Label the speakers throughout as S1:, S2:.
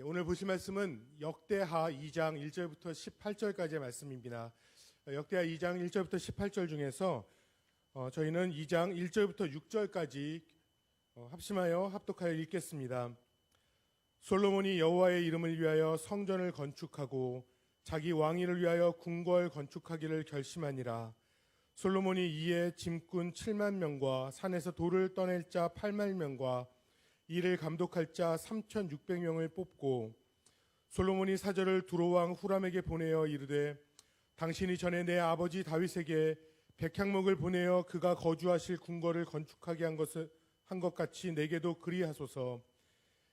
S1: 오늘 보실 말씀은 역대하 2장 1절부터 18절까지의 말씀입니다. 역대하 2장 1절부터 18절 중에서 저희는 2장 1절부터 6절까지 합심하여 합독하여 읽겠습니다. 솔로몬이 여호와의 이름을 위하여 성전을 건축하고 자기 왕위를 위하여 궁궐 건축하기를 결심하니라. 솔로몬이 이에 짐꾼 7만 명과 산에서 돌을 떠낼 자 8만 명과 이를 감독할 자 3,600명을 뽑고 솔로몬이 사절을 두로왕 후람에게 보내어 이르되 당신이 전에 내 아버지 다윗에게 백향목을 보내어 그가 거주하실 궁궐을 건축하게 한 것 같이 내게도 그리하소서.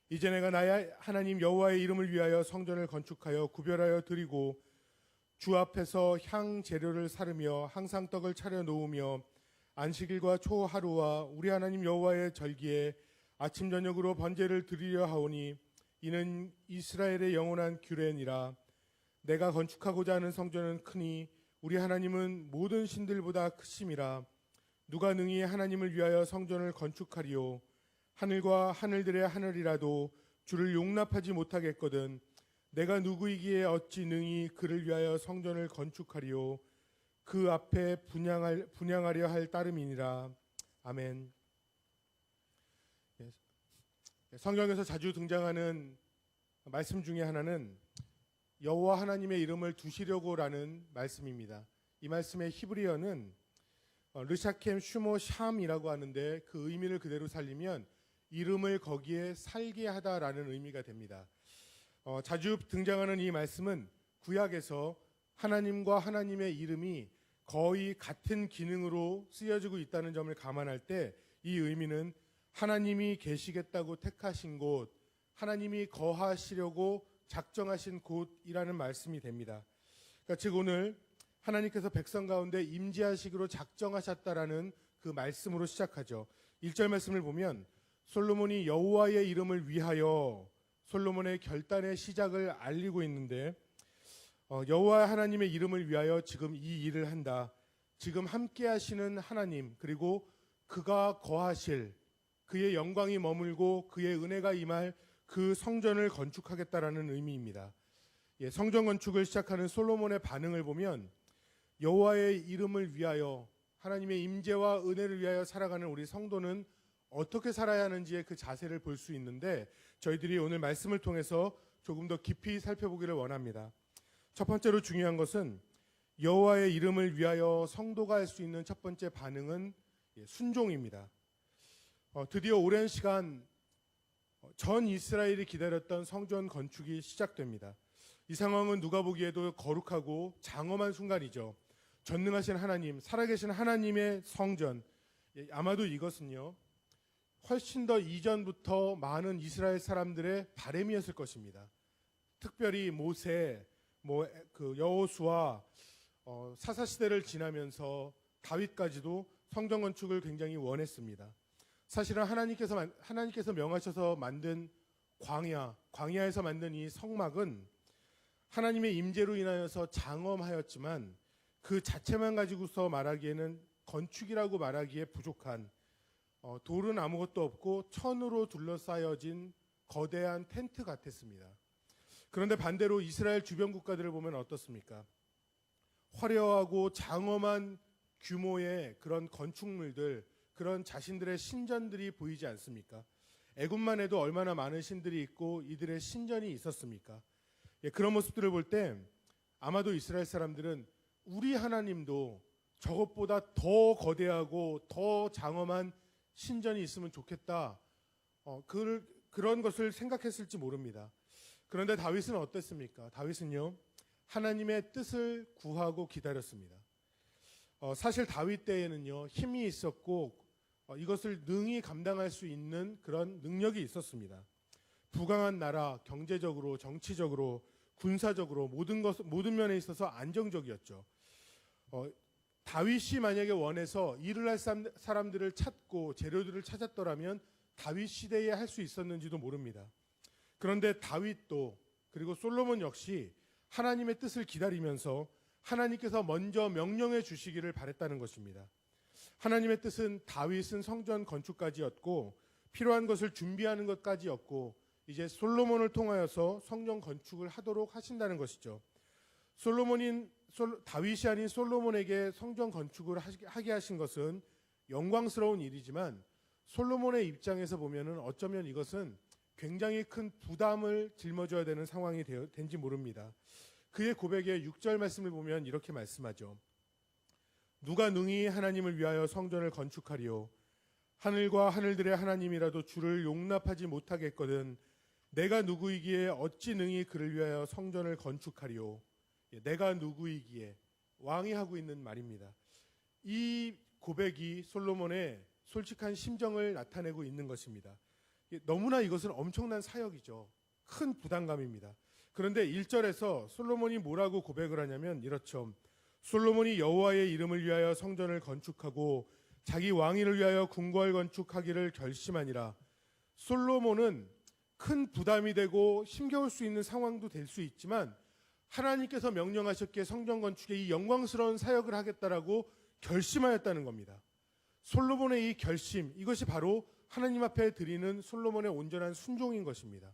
S1: 이제 내가 나의 하나님 여호와의 이름을 위하여 성전을 건축하여 구별하여 드리고 주 앞에서 향 재료를 사르며 항상 떡을 차려 놓으며 안식일과 초하루와 우리 하나님 여호와의 절기에 아침 저녁으로 번제를 드리려 하오니 이는 이스라엘의 영원한 규례니라. 내가 건축하고자 하는 성전은 크니 우리 하나님은 모든 신들보다 크심이라. 누가 능히 하나님을 위하여 성전을 건축하리요. 하늘과 하늘들의 하늘이라도 주를 용납하지 못하겠거든. 내가 누구이기에 어찌 능히 그를 위하여 성전을 건축하리요. 그 앞에 분향하려 할 따름이니라. 아멘. 성경에서 자주 등장하는 말씀 중에 하나는 여호와 하나님의 이름을 두시려고라는 말씀입니다. 이 말씀의 히브리어는 르샤켐 슈모 샴이라고 하는데 그 의미를 그대로 살리면 이름을 거기에 살게 하다라는 의미가 됩니다. 자주 등장하는 이 말씀은 구약에서 하나님과 하나님의 이름이 거의 같은 기능으로 쓰여지고 있다는 점을 감안할 때 이 의미는 하나님이 계시겠다고 택하신 곳, 하나님이 거하시려고 작정하신 곳이라는 말씀이 됩니다. 그러니까 즉 오늘 하나님께서 백성 가운데 임재하시기로 작정하셨다라는 그 말씀으로 시작하죠. 1절 말씀을 보면 솔로몬이 여호와의 이름을 위하여 솔로몬의 결단의 시작을 알리고 있는데 여호와 하나님의 이름을 위하여 지금 이 일을 한다. 지금 함께 하시는 하나님 그리고 그가 거하실 그의 영광이 머물고 그의 은혜가 임할 그 성전을 건축하겠다라는 의미입니다. 성전 건축을 시작하는 솔로몬의 반응을 보면 여호와의 이름을 위하여 하나님의 임재와 은혜를 위하여 살아가는 우리 성도는 어떻게 살아야 하는지의 그 자세를 볼 수 있는데 저희들이 오늘 말씀을 통해서 조금 더 깊이 살펴보기를 원합니다. 첫 번째로 중요한 것은 여호와의 이름을 위하여 성도가 할 수 있는 첫 번째 반응은 순종입니다. 드디어 오랜 시간 전 이스라엘이 기다렸던 성전 건축이 시작됩니다. 이 상황은 누가 보기에도 거룩하고 장엄한 순간이죠. 전능하신 하나님, 살아계신 하나님의 성전. 아마도 이것은요 훨씬 더 이전부터 많은 이스라엘 사람들의 바람이었을 것입니다. 특별히 모세, 여호수아, 사사 시대를 지나면서 다윗까지도 성전 건축을 굉장히 원했습니다. 사실은 하나님께서 명하셔서 만든 광야에서 만든 이 성막은 하나님의 임재로 인하여서 장엄하였지만 그 자체만 가지고서 말하기에는 건축이라고 말하기에 부족한 돌은 아무것도 없고 천으로 둘러싸여진 거대한 텐트 같았습니다. 그런데 반대로 이스라엘 주변 국가들을 보면 어떻습니까? 화려하고 장엄한 규모의 그런 건축물들, 그런 자신들의 신전들이 보이지 않습니까? 애굽만 해도 얼마나 많은 신들이 있고 이들의 신전이 있었습니까? 그런 모습들을 볼 때 아마도 이스라엘 사람들은 우리 하나님도 저것보다 더 거대하고 더 장엄한 신전이 있으면 좋겠다. 그런 것을 생각했을지 모릅니다. 그런데 다윗은 어땠습니까? 다윗은요, 하나님의 뜻을 구하고 기다렸습니다. 사실 다윗 때에는요, 힘이 있었고 이것을 능히 감당할 수 있는 그런 능력이 있었습니다. 부강한 나라, 경제적으로, 정치적으로, 군사적으로 모든 면에 있어서 안정적이었죠. 다윗이 만약에 원해서 일을 할 사람들을 찾고 재료들을 찾았더라면 다윗 시대에 할 수 있었는지도 모릅니다. 그런데 다윗도 그리고 솔로몬 역시 하나님의 뜻을 기다리면서 하나님께서 먼저 명령해 주시기를 바랬다는 것입니다. 하나님의 뜻은 다윗은 성전 건축까지였고 필요한 것을 준비하는 것까지였고 이제 솔로몬을 통하여서 성전 건축을 하도록 하신다는 것이죠. 다윗이 아닌 솔로몬에게 성전 건축을 하게 하신 것은 영광스러운 일이지만 솔로몬의 입장에서 보면은 어쩌면 이것은 굉장히 큰 부담을 짊어져야 되는 상황이 된지 모릅니다. 그의 고백의 6절 말씀을 보면 이렇게 말씀하죠. 누가 능히 하나님을 위하여 성전을 건축하리요? 하늘과 하늘들의 하나님이라도 주를 용납하지 못하겠거든 내가 누구이기에 어찌 능히 그를 위하여 성전을 건축하리요? 내가 누구이기에, 왕이 하고 있는 말입니다. 이 고백이 솔로몬의 솔직한 심정을 나타내고 있는 것입니다. 너무나 이것은 엄청난 사역이죠. 큰 부담감입니다. 그런데 1절에서 솔로몬이 뭐라고 고백을 하냐면 이렇죠. 솔로몬이 여호와의 이름을 위하여 성전을 건축하고 자기 왕위를 위하여 궁궐 건축하기를 결심하니라. 솔로몬은 큰 부담이 되고 힘겨울 수 있는 상황도 될 수 있지만 하나님께서 명령하셨기에 성전 건축에 이 영광스러운 사역을 하겠다라고 결심하였다는 겁니다. 솔로몬의 이 결심, 이것이 바로 하나님 앞에 드리는 솔로몬의 온전한 순종인 것입니다.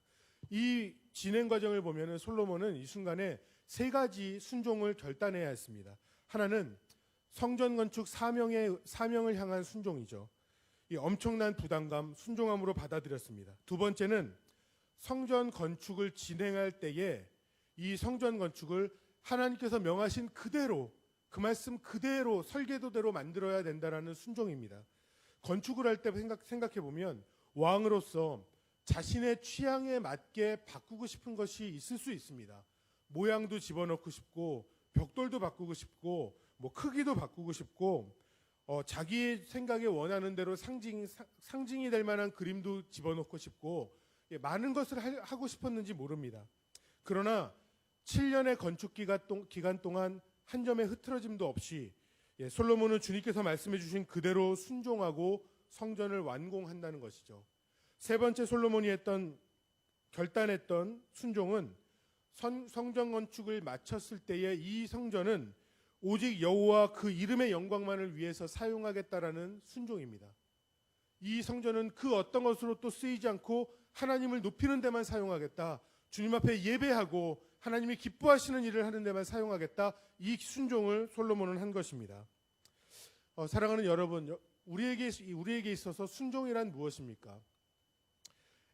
S1: 이 진행 과정을 보면 솔로몬은 이 순간에 세 가지 순종을 결단해야 했습니다. 하나는 성전 건축 사명을 향한 순종이죠. 이 엄청난 부담감, 순종함으로 받아들였습니다. 두 번째는 성전 건축을 진행할 때에 이 성전 건축을 하나님께서 명하신 그대로, 그 말씀 그대로 설계도대로 만들어야 된다라는 순종입니다. 건축을 할 때 생각해 보면 왕으로서 자신의 취향에 맞게 바꾸고 싶은 것이 있을 수 있습니다. 모양도 집어넣고 싶고 벽돌도 바꾸고 싶고 뭐 크기도 바꾸고 싶고 자기 생각에 원하는 대로 상징이 될 만한 그림도 집어넣고 싶고 많은 것을 하고 싶었는지 모릅니다. 그러나 7년의 건축 기간 동안 한 점의 흐트러짐도 없이 솔로몬은 주님께서 말씀해 주신 그대로 순종하고 성전을 완공한다는 것이죠. 세 번째 솔로몬이 결단했던 순종은 성전 건축을 마쳤을 때에 이 성전은 오직 여호와 그 이름의 영광만을 위해서 사용하겠다라는 순종입니다. 이 성전은 그 어떤 것으로 또 쓰이지 않고 하나님을 높이는 데만 사용하겠다. 주님 앞에 예배하고 하나님이 기뻐하시는 일을 하는 데만 사용하겠다. 이 순종을 솔로몬은 한 것입니다. 사랑하는 여러분, 우리에게 있어서 순종이란 무엇입니까?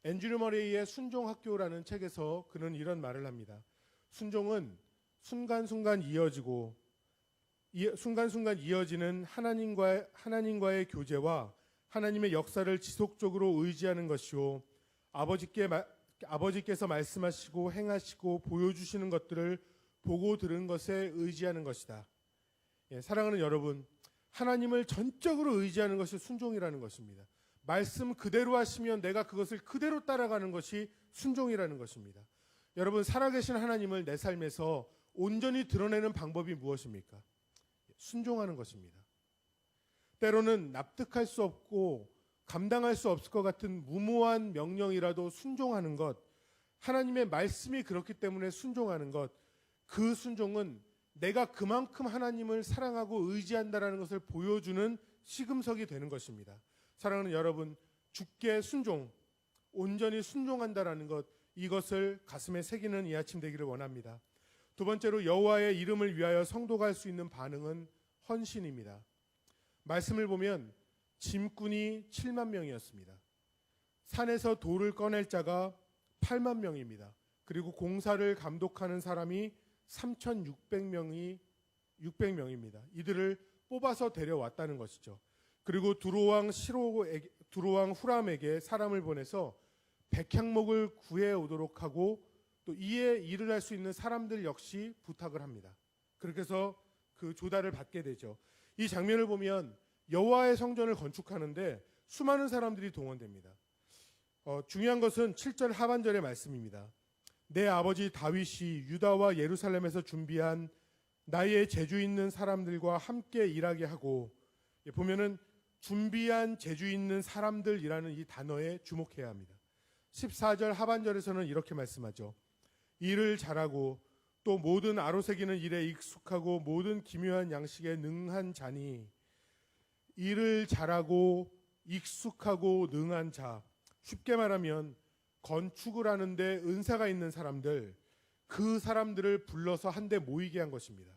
S1: 앤드류 머레이의 순종학교라는 책에서 그는 이런 말을 합니다. 순종은 순간순간 이어지는 하나님과의 교제와 하나님의 역사를 지속적으로 의지하는 것이요, 아버지께서 말씀하시고 행하시고 보여주시는 것들을 보고 들은 것에 의지하는 것이다. 사랑하는 여러분, 하나님을 전적으로 의지하는 것이 순종이라는 것입니다. 말씀 그대로 하시면 내가 그것을 그대로 따라가는 것이 순종이라는 것입니다. 여러분, 살아계신 하나님을 내 삶에서 온전히 드러내는 방법이 무엇입니까? 순종하는 것입니다. 때로는 납득할 수 없고 감당할 수 없을 것 같은 무모한 명령이라도 순종하는 것, 하나님의 말씀이 그렇기 때문에 순종하는 것, 그 순종은 내가 그만큼 하나님을 사랑하고 의지한다라는 것을 보여주는 시금석이 되는 것입니다. 사랑하는 여러분, 주께 순종, 온전히 순종한다라는 것, 이것을 가슴에 새기는 이 아침 되기를 원합니다. 두 번째로 여호와의 이름을 위하여 성도가 할 수 있는 반응은 헌신입니다. 말씀을 보면 짐꾼이 7만 명이었습니다. 산에서 돌을 꺼낼 자가 8만 명입니다. 그리고 공사를 감독하는 사람이 3,600명입니다. 이들을 뽑아서 데려왔다는 것이죠. 그리고 두로왕 후람에게 사람을 보내서 백향목을 구해 오도록 하고 또 이에 일을 할 수 있는 사람들 역시 부탁을 합니다. 그렇게 해서 그 조달을 받게 되죠. 이 장면을 보면 여호와의 성전을 건축하는데 수많은 사람들이 동원됩니다. 중요한 것은 7절 하반절의 말씀입니다. 내 아버지 다윗이 유다와 예루살렘에서 준비한 나의 재주 있는 사람들과 함께 일하게 하고, 보면은 준비한 재주 있는 사람들이라는 이 단어에 주목해야 합니다. 14절 하반절에서는 이렇게 말씀하죠. 일을 잘하고 또 모든 아로새기는 일에 익숙하고 모든 기묘한 양식에 능한 자니, 일을 잘하고 익숙하고 능한 자, 쉽게 말하면 건축을 하는데 은사가 있는 사람들, 그 사람들을 불러서 한데 모이게 한 것입니다.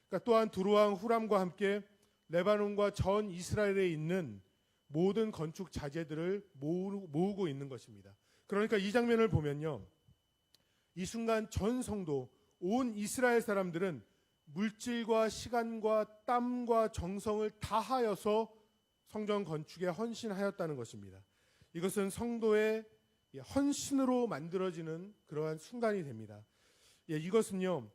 S1: 그러니까 또한 두로왕 후람과 함께 레바논과 전 이스라엘에 있는 모든 건축 자재들을 모으고 있는 것입니다. 그러니까 이 장면을 보면요, 이 순간 전 성도, 온 이스라엘 사람들은 물질과 시간과 땀과 정성을 다하여서 성전 건축에 헌신하였다는 것입니다. 이것은 성도의 헌신으로 만들어지는 그러한 순간이 됩니다. 이것은요,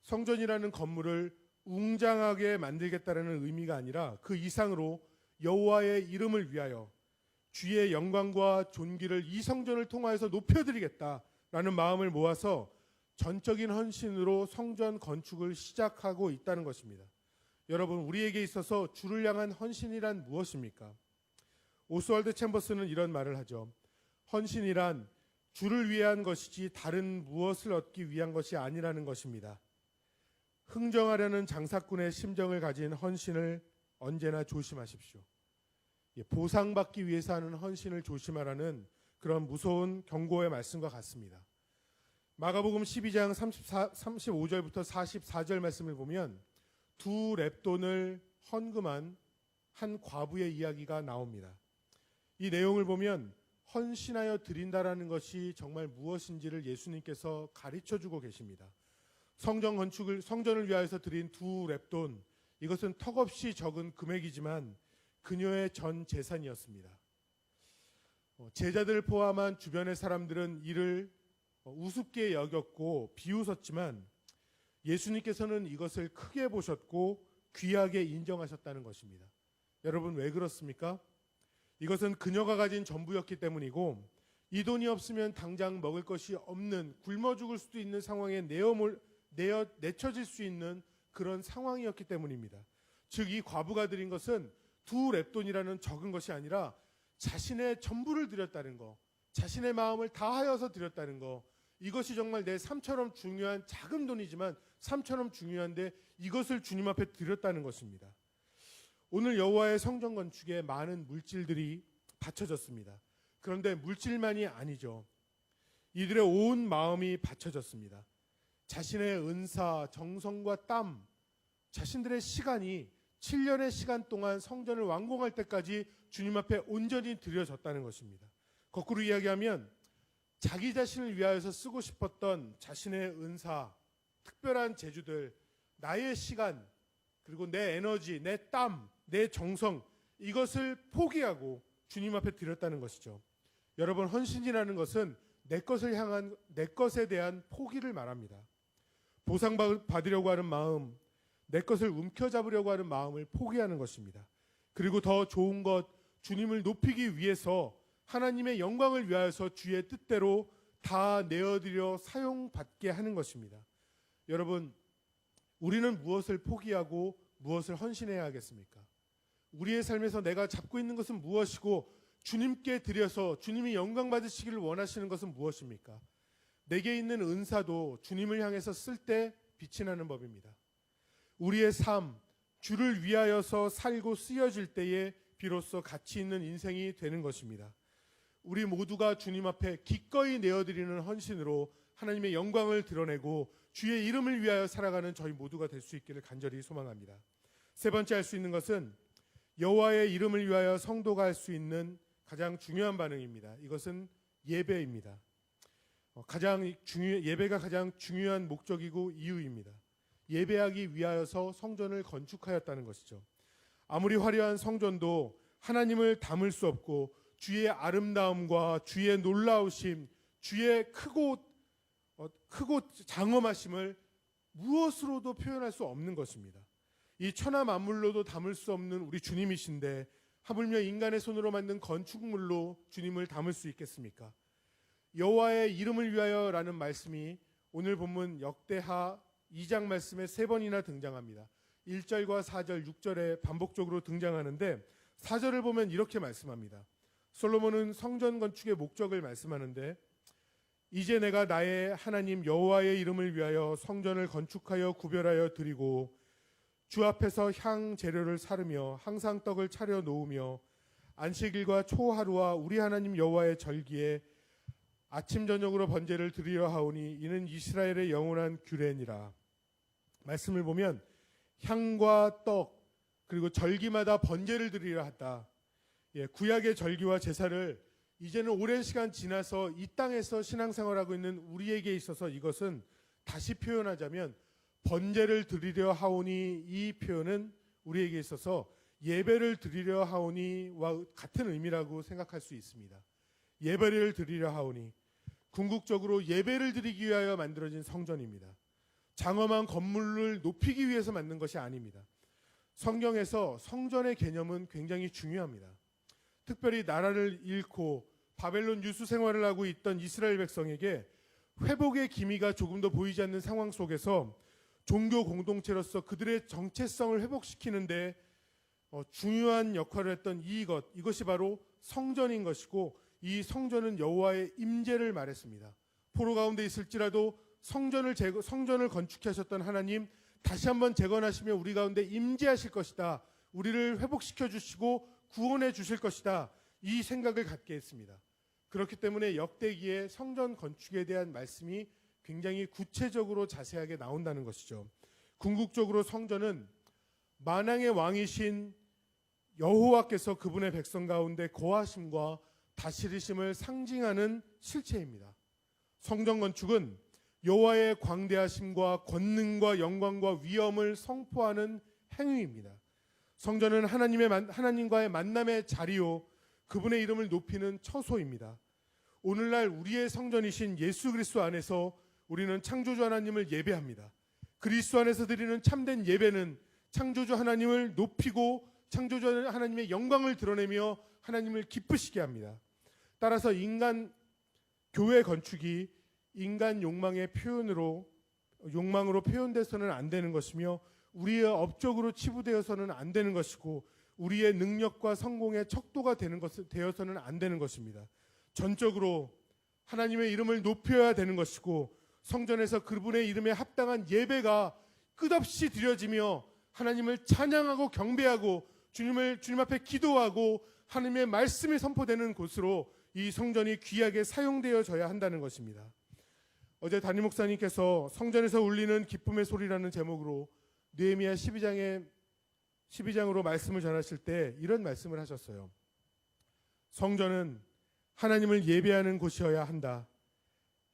S1: 성전이라는 건물을 웅장하게 만들겠다는 의미가 아니라 그 이상으로 여호와의 이름을 위하여 주의 영광과 존귀를 이 성전을 통하여서 높여드리겠다라는 마음을 모아서 전적인 헌신으로 성전 건축을 시작하고 있다는 것입니다. 여러분, 우리에게 있어서 주를 향한 헌신이란 무엇입니까? 오스왈드 챔버스는 이런 말을 하죠. 헌신이란 주를 위한 것이지 다른 무엇을 얻기 위한 것이 아니라는 것입니다. 흥정하려는 장사꾼의 심정을 가진 헌신을 언제나 조심하십시오. 보상받기 위해서 하는 헌신을 조심하라는 그런 무서운 경고의 말씀과 같습니다. 마가복음 12장 35절부터 44절 말씀을 보면 두 렙돈을 헌금한 한 과부의 이야기가 나옵니다. 이 내용을 보면 헌신하여 드린다라는 것이 정말 무엇인지를 예수님께서 가르쳐주고 계십니다. 성전을 위하여서 드린 두 렙돈, 이것은 턱없이 적은 금액이지만 그녀의 전 재산이었습니다. 제자들을 포함한 주변의 사람들은 이를 우습게 여겼고 비웃었지만 예수님께서는 이것을 크게 보셨고 귀하게 인정하셨다는 것입니다. 여러분, 왜 그렇습니까? 이것은 그녀가 가진 전부였기 때문이고, 이 돈이 없으면 당장 먹을 것이 없는, 굶어 죽을 수도 있는 상황에 내쳐질 수 있는 그런 상황이었기 때문입니다. 즉, 이 과부가 드린 것은 두 렙돈이라는 적은 것이 아니라 자신의 전부를 드렸다는 거, 자신의 마음을 다하여서 드렸다는 거, 이것이 정말 내 삶처럼 중요한 작은 돈이지만 삶처럼 중요한데 이것을 주님 앞에 드렸다는 것입니다. 오늘 여호와의 성전 건축에 많은 물질들이 바쳐졌습니다. 그런데 물질만이 아니죠. 이들의 온 마음이 바쳐졌습니다. 자신의 은사, 정성과 땀, 자신들의 시간이 7년의 시간 동안 성전을 완공할 때까지 주님 앞에 온전히 드려졌다는 것입니다. 거꾸로 이야기하면 자기 자신을 위하여서 쓰고 싶었던 자신의 은사, 특별한 재주들, 나의 시간, 그리고 내 에너지, 내 땀, 내 정성, 이것을 포기하고 주님 앞에 드렸다는 것이죠. 여러분, 헌신이라는 것은 내 것에 대한 포기를 말합니다. 보상받으려고 하는 마음, 내 것을 움켜잡으려고 하는 마음을 포기하는 것입니다. 그리고 더 좋은 것, 주님을 높이기 위해서 하나님의 영광을 위하여서 주의 뜻대로 다 내어드려 사용받게 하는 것입니다. 여러분, 우리는 무엇을 포기하고 무엇을 헌신해야 하겠습니까? 우리의 삶에서 내가 잡고 있는 것은 무엇이고 주님께 드려서 주님이 영광 받으시기를 원하시는 것은 무엇입니까? 내게 있는 은사도 주님을 향해서 쓸 때 빛이 나는 법입니다. 우리의 삶, 주를 위하여서 살고 쓰여질 때에 비로소 가치 있는 인생이 되는 것입니다. 우리 모두가 주님 앞에 기꺼이 내어드리는 헌신으로 하나님의 영광을 드러내고 주의 이름을 위하여 살아가는 저희 모두가 될 수 있기를 간절히 소망합니다. 세 번째 할 수 있는 것은 여호와의 이름을 위하여 성도가 할 수 있는 가장 중요한 반응입니다. 이것은 예배입니다. 예배가 가장 중요한 목적이고 이유입니다. 예배하기 위하여서 성전을 건축하였다는 것이죠. 아무리 화려한 성전도 하나님을 담을 수 없고 주의 아름다움과 주의 놀라우심, 주의 크고 장엄하심을 무엇으로도 표현할 수 없는 것입니다. 이 천하 만물로도 담을 수 없는 우리 주님이신데 하물며 인간의 손으로 만든 건축물로 주님을 담을 수 있겠습니까? 여호와의 이름을 위하여라는 말씀이 오늘 본문 역대하 2장 말씀에 3번이나 등장합니다. 1절과 4절, 6절에 반복적으로 등장하는데 4절을 보면 이렇게 말씀합니다. 솔로몬은 성전 건축의 목적을 말씀하는데 이제 내가 나의 하나님 여호와의 이름을 위하여 성전을 건축하여 구별하여 드리고 주 앞에서 향 재료를 사르며 항상 떡을 차려 놓으며 안식일과 초하루와 우리 하나님 여호와의 절기에 아침 저녁으로 번제를 드리려 하오니 이는 이스라엘의 영원한 규례니라. 말씀을 보면 향과 떡 그리고 절기마다 번제를 드리려 한다. 구약의 절기와 제사를 이제는 오랜 시간 지나서 이 땅에서 신앙생활하고 있는 우리에게 있어서 이것은 다시 표현하자면 번제를 드리려 하오니, 이 표현은 우리에게 있어서 예배를 드리려 하오니와 같은 의미라고 생각할 수 있습니다. 예배를 드리려 하오니, 궁극적으로 예배를 드리기 위하여 만들어진 성전입니다. 장엄한 건물을 높이기 위해서 만든 것이 아닙니다. 성경에서 성전의 개념은 굉장히 중요합니다. 특별히 나라를 잃고 바벨론 유수 생활을 하고 있던 이스라엘 백성에게 회복의 기미가 조금도 보이지 않는 상황 속에서 종교 공동체로서 그들의 정체성을 회복시키는데 중요한 역할을 했던 이것이 바로 성전인 것이고, 이 성전은 여호와의 임재를 말했습니다. 포로 가운데 있을지라도 성전을 건축하셨던 하나님, 다시 한번 재건하시며 우리 가운데 임재하실 것이다. 우리를 회복시켜 주시고 구원해 주실 것이다. 이 생각을 갖게 했습니다. 그렇기 때문에 역대기에 성전 건축에 대한 말씀이 굉장히 구체적으로 자세하게 나온다는 것이죠. 궁극적으로 성전은 만왕의 왕이신 여호와께서 그분의 백성 가운데 거하심과 다스리심을 상징하는 실체입니다. 성전 건축은 여호와의 광대하심과 권능과 영광과 위엄을 선포하는 행위입니다. 성전은 하나님과의 만남의 자리요, 그분의 이름을 높이는 처소입니다. 오늘날 우리의 성전이신 예수 그리스도 안에서 우리는 창조주 하나님을 예배합니다. 그리스도 안에서 드리는 참된 예배는 창조주 하나님을 높이고 창조주 하나님의 영광을 드러내며 하나님을 기쁘시게 합니다. 따라서 교회 건축이 인간 욕망으로 표현돼서는 안 되는 것이며, 우리의 업적으로 치부되어서는 안 되는 것이고, 우리의 능력과 성공의 척도가 되어서는 안 되는 것입니다. 전적으로 하나님의 이름을 높여야 되는 것이고, 성전에서 그분의 이름에 합당한 예배가 끝없이 드려지며 하나님을 찬양하고 경배하고 주님 앞에 기도하고 하나님의 말씀이 선포되는 곳으로 이 성전이 귀하게 사용되어져야 한다는 것입니다. 어제 담임 목사님께서 성전에서 울리는 기쁨의 소리라는 제목으로 느헤미야 12장으로 말씀을 전하실 때 이런 말씀을 하셨어요. 성전은 하나님을 예배하는 곳이어야 한다.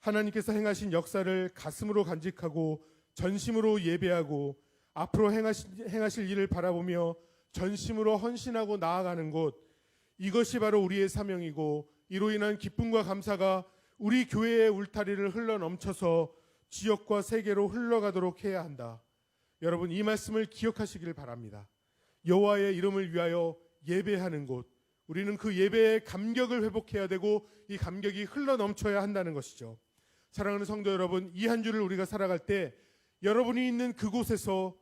S1: 하나님께서 행하신 역사를 가슴으로 간직하고 전심으로 예배하고 앞으로 행하실 일을 바라보며 전심으로 헌신하고 나아가는 곳, 이것이 바로 우리의 사명이고, 이로 인한 기쁨과 감사가 우리 교회의 울타리를 흘러넘쳐서 지역과 세계로 흘러가도록 해야 한다. 여러분, 이 말씀을 기억하시길 바랍니다. 여호와의 이름을 위하여 예배하는 곳, 우리는 그 예배의 감격을 회복해야 되고 이 감격이 흘러넘쳐야 한다는 것이죠. 사랑하는 성도 여러분, 이 한 주를 우리가 살아갈 때 여러분이 있는 그곳에서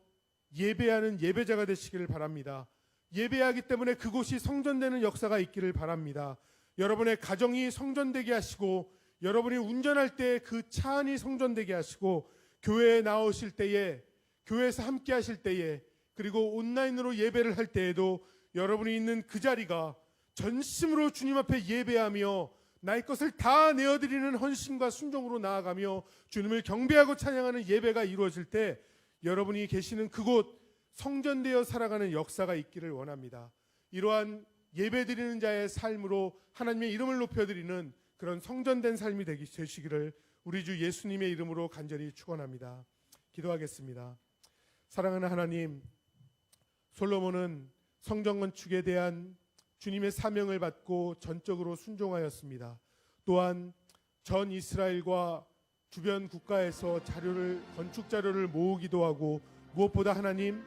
S1: 예배하는 예배자가 되시기를 바랍니다. 예배하기 때문에 그곳이 성전되는 역사가 있기를 바랍니다. 여러분의 가정이 성전되게 하시고, 여러분이 운전할 때 그 차 안이 성전되게 하시고, 교회에 나오실 때에, 교회에서 함께 하실 때에, 그리고 온라인으로 예배를 할 때에도 여러분이 있는 그 자리가 전심으로 주님 앞에 예배하며 나의 것을 다 내어드리는 헌신과 순종으로 나아가며 주님을 경배하고 찬양하는 예배가 이루어질 때 여러분이 계시는 그곳 성전되어 살아가는 역사가 있기를 원합니다. 이러한 예배드리는 자의 삶으로 하나님의 이름을 높여드리는 그런 성전된 삶이 되시기를 우리 주 예수님의 이름으로 간절히 축원합니다. 기도하겠습니다. 사랑하는 하나님, 솔로몬은 성전 건축에 대한 주님의 사명을 받고 전적으로 순종하였습니다. 또한 전 이스라엘과 주변 국가에서 건축 자료를 모으기도 하고, 무엇보다 하나님,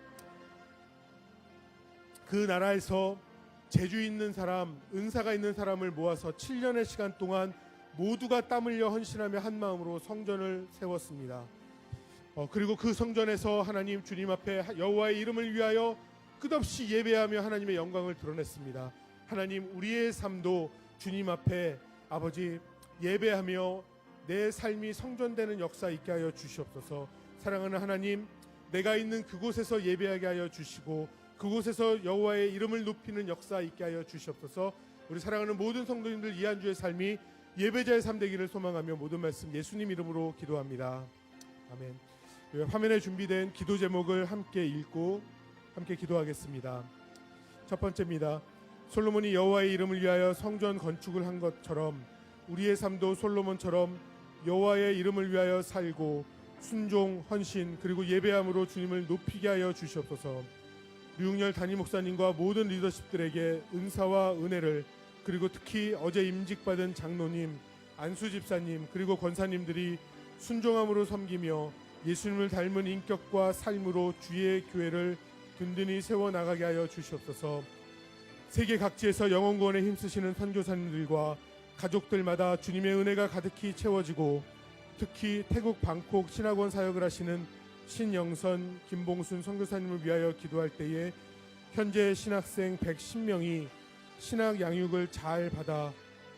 S1: 그 나라에서 재주 있는 사람, 은사가 있는 사람을 모아서 7년의 시간 동안 모두가 땀 흘려 헌신하며 한 마음으로 성전을 세웠습니다. 그리고 그 성전에서 하나님 주님 앞에 여호와의 이름을 위하여 끝없이 예배하며 하나님의 영광을 드러냈습니다. 하나님, 우리의 삶도 주님 앞에 아버지 예배하며 내 삶이 성전되는 역사 있게 하여 주시옵소서. 사랑하는 하나님, 내가 있는 그곳에서 예배하게 하여 주시고 그곳에서 여호와의 이름을 높이는 역사 있게 하여 주시옵소서. 우리 사랑하는 모든 성도님들 이한주의 삶이 예배자의 삶 되기를 소망하며 모든 말씀 예수님 이름으로 기도합니다. 아멘. 화면에 준비된 기도 제목을 함께 읽고 함께 기도하겠습니다. 첫 번째입니다. 솔로몬이 여호와의 이름을 위하여 성전 건축을 한 것처럼 우리의 삶도 솔로몬처럼 여호와의 이름을 위하여 살고 순종, 헌신 그리고 예배함으로 주님을 높이게 하여 주시옵소서. 류흥열 담임 목사님과 모든 리더십들에게 은사와 은혜를, 그리고 특히 어제 임직받은 장로님, 안수 집사님 그리고 권사님들이 순종함으로 섬기며 예수님을 닮은 인격과 삶으로 주의 교회를 든든히 세워나가게 하여 주시옵소서. 세계 각지에서 영혼구원에 힘쓰시는 선교사님들과 가족들마다 주님의 은혜가 가득히 채워지고, 특히 태국 방콕 신학원 사역을 하시는 신영선, 김봉순 선교사님을 위하여 기도할 때에 현재 신학생 110명이 신학 양육을 잘 받아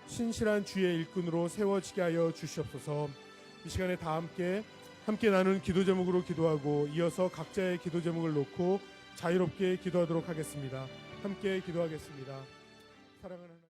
S1: 신실한 주의 일꾼으로 세워지게 하여 주시옵소서. 이 시간에 다 함께 나눈 기도 제목으로 기도하고 이어서 각자의 기도 제목을 놓고 자유롭게 기도하도록 하겠습니다. 함께 기도하겠습니다. 사랑하는 하나님,